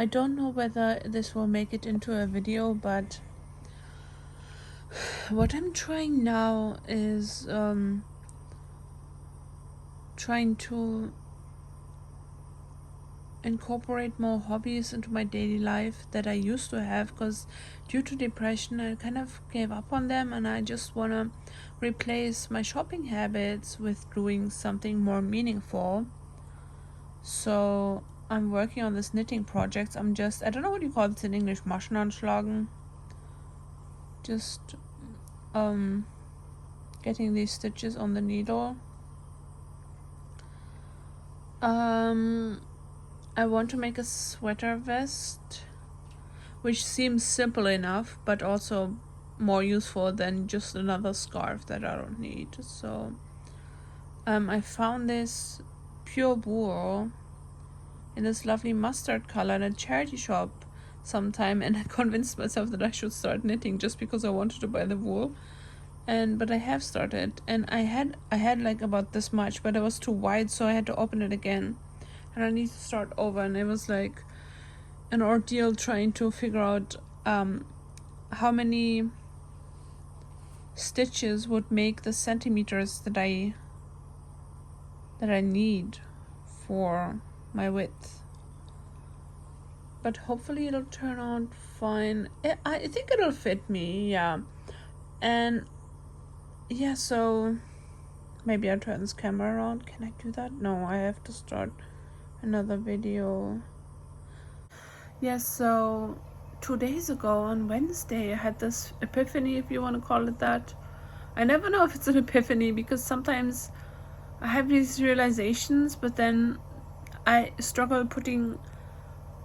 I don't know whether this will make it into a video, but what I'm trying now is trying to incorporate more hobbies into my daily life that I used to have, because due to depression I kind of gave up on them, and I just want to replace my shopping habits with doing something more meaningful. So I'm working on this knitting project. I don't know what you call it in English, Maschen anschlagen. Just getting these stitches on the needle. I want to make a sweater vest, which seems simple enough, but also more useful than just another scarf that I don't need. So I found this pure wool in this lovely mustard color in a charity shop sometime, and I convinced myself that I should start knitting just because I wanted to buy the wool. But I have started, and I had like about this much, but it was too wide, so I had to open it again, and I need to start over. And it was like an ordeal trying to figure out how many stitches would make the centimeters that I need for my width. But hopefully it'll turn out fine. I think it'll fit me, yeah. And yeah, so maybe I'll turn this camera around. Can I do that? No, I have to start another video. Yes, so 2 days ago on Wednesday I had this epiphany, if you want to call it that. I never know if it's an epiphany, because sometimes I have these realizations, but then I struggle putting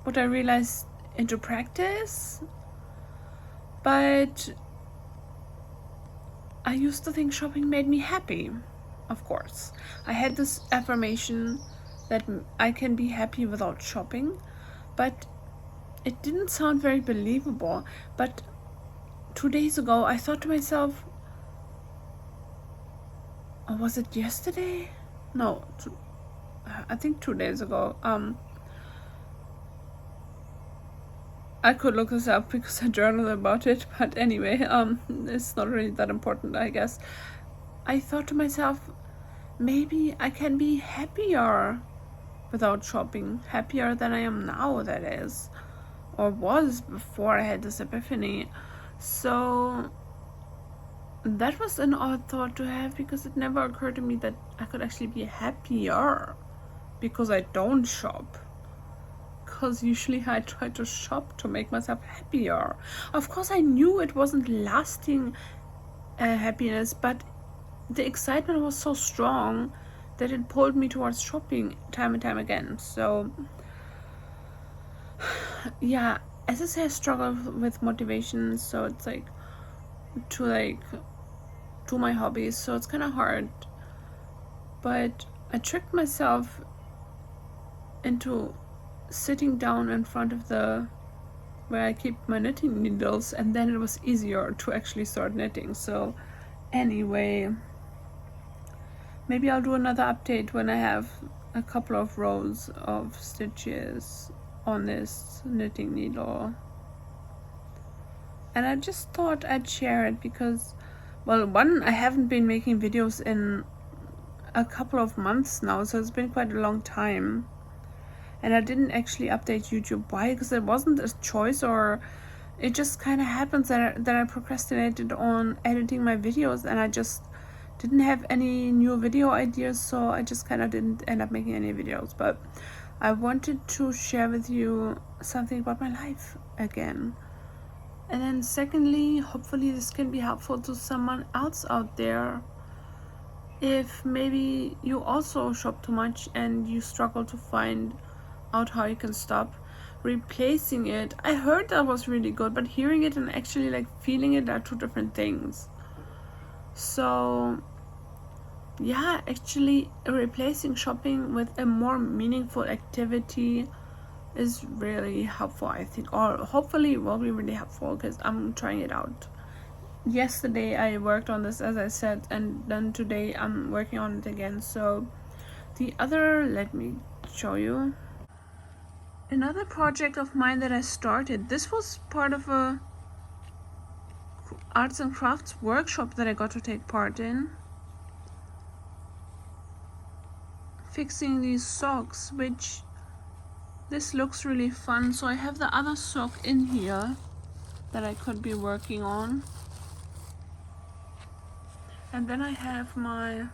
what I realized into practice. But I used to think shopping made me happy, of course. I had this affirmation that I can be happy without shopping, but it didn't sound very believable. But 2 days ago I thought to myself, or was it yesterday? No, I think 2 days ago. I could look this up because I journaled about it, but anyway, it's not really that important, I guess. I thought to myself, maybe I can be happier without shopping, happier than I am now, that is, or was before I had this epiphany. So that was an odd thought to have, because it never occurred to me that I could actually be happier because I don't shop. Because usually I try to shop to make myself happier. Of course I knew it wasn't lasting happiness, but the excitement was so strong that it pulled me towards shopping time and time again. So yeah, as I say, I struggle with motivation, so it's like to do my hobbies, so it's kind of hard. But I tricked myself into sitting down in front of where I keep my knitting needles, and then it was easier to actually start knitting. So anyway, maybe I'll do another update when I have a couple of rows of stitches on this knitting needle. And I just thought I'd share it because, well, one, I haven't been making videos in a couple of months now, so it's been quite a long time. And I didn't actually update YouTube. Why? Because it wasn't a choice, or it just kind of happens that I procrastinated on editing my videos, and I just didn't have any new video ideas, so I just kind of didn't end up making any videos. But I wanted to share with you something about my life again. And then secondly, hopefully this can be helpful to someone else out there. If maybe you also shop too much and you struggle to find out how you can stop, replacing it. I heard that was really good, but hearing it and actually like feeling it are two different things. So yeah, actually replacing shopping with a more meaningful activity is really helpful, I think, or hopefully it will be really helpful, because I'm trying it out. Yesterday I worked on this, as I said, and then today I'm working on it again. So the other, let me show you. Another project of mine that I started, this was part of a arts and crafts workshop that I got to take part in. Fixing these socks, which this looks really fun. So I have the other sock in here that I could be working on. And then I have my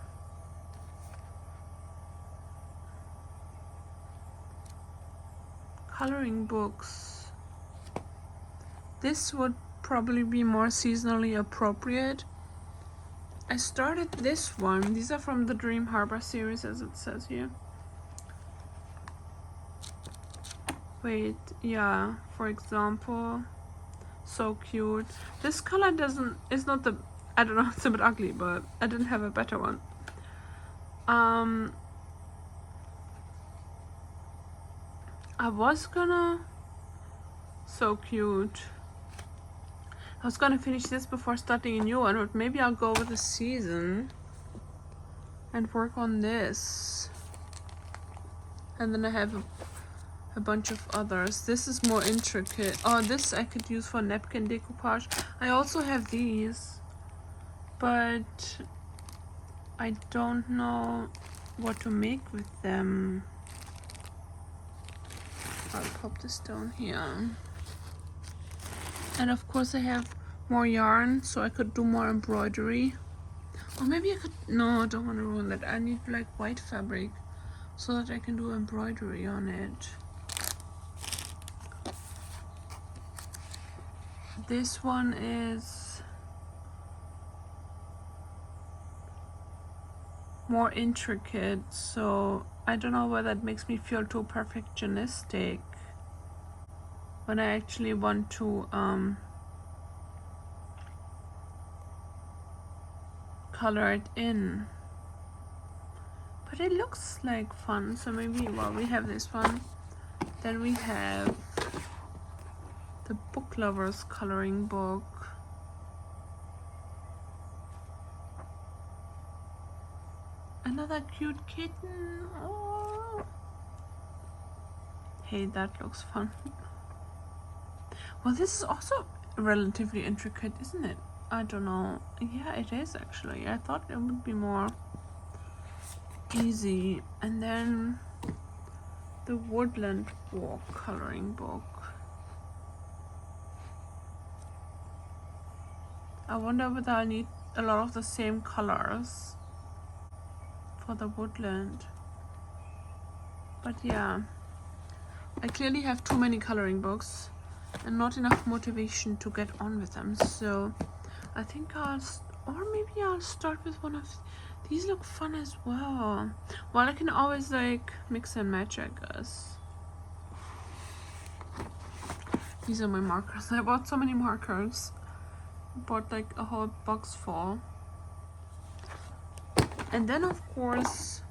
coloring books. This would probably be more seasonally appropriate. I started this one. These are from the Dream Harbor series, as it says here. Wait, yeah, for example, so cute. This color is not the, I don't know, it's a bit ugly, but I didn't have a better one. I was gonna, so cute. I was gonna finish this before starting a new one, but maybe I'll go with the season and work on this. And then I have a bunch of others. This is more intricate. Oh, this I could use for napkin decoupage. I also have these, but I don't know what to make with them. I'll pop this down here. And of course I have more yarn, so I could do more embroidery. Or maybe I could, no, I don't want to ruin that. I need like white fabric so that I can do embroidery on it. This one is more intricate, so I don't know whether that makes me feel too perfectionistic when I actually want to color it in. But it looks like fun, so maybe, well, we have this one. Then we have the Book Lovers coloring book. Another cute kitten. Oh. Hey, that looks fun. Well, this is also relatively intricate, isn't it? I don't know. Yeah, it is actually. I thought it would be more easy. And then the Woodland Walk coloring book. I wonder whether I need a lot of the same colors for the woodland. But yeah, I clearly have too many coloring books and not enough motivation to get on with them. So I think or maybe I'll start with one of these. Look fun as well. Well, I can always like mix and match, I guess. These are my markers. I bought so many markers. I bought like a whole box full. And then of course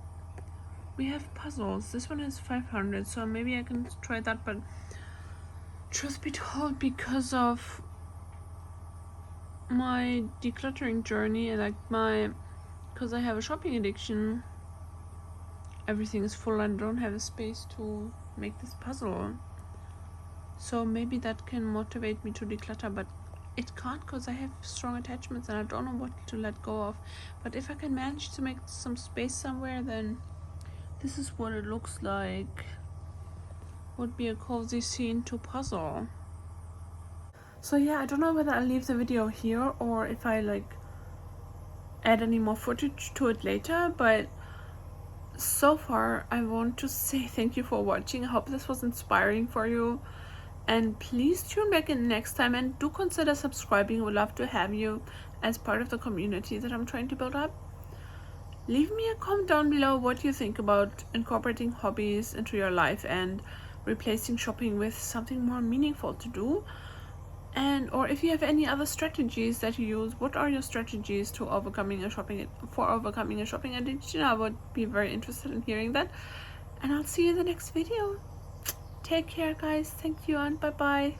we have puzzles. This one is 500, so maybe I can try that, but truth be told, because of my decluttering journey and because I have a shopping addiction, everything is full and I don't have a space to make this puzzle. So maybe that can motivate me to declutter, but it can't because I have strong attachments and I don't know what to let go of. But if I can manage to make some space somewhere, then this is what it looks like. Would be a cozy scene to puzzle. So yeah, I don't know whether I'll leave the video here or if I like add any more footage to it later, but so far I want to say thank you for watching. I hope this was inspiring for you, and please tune back in next time and do consider subscribing. We'd love to have you as part of the community that I'm trying to build up. Leave me a comment down below what you think about incorporating hobbies into your life and replacing shopping with something more meaningful to do. And or if you have any other strategies that you use, what are your strategies to overcoming a shopping addiction? I would be very interested in hearing that. And I'll see you in the next video. Take care, guys. Thank you and bye bye.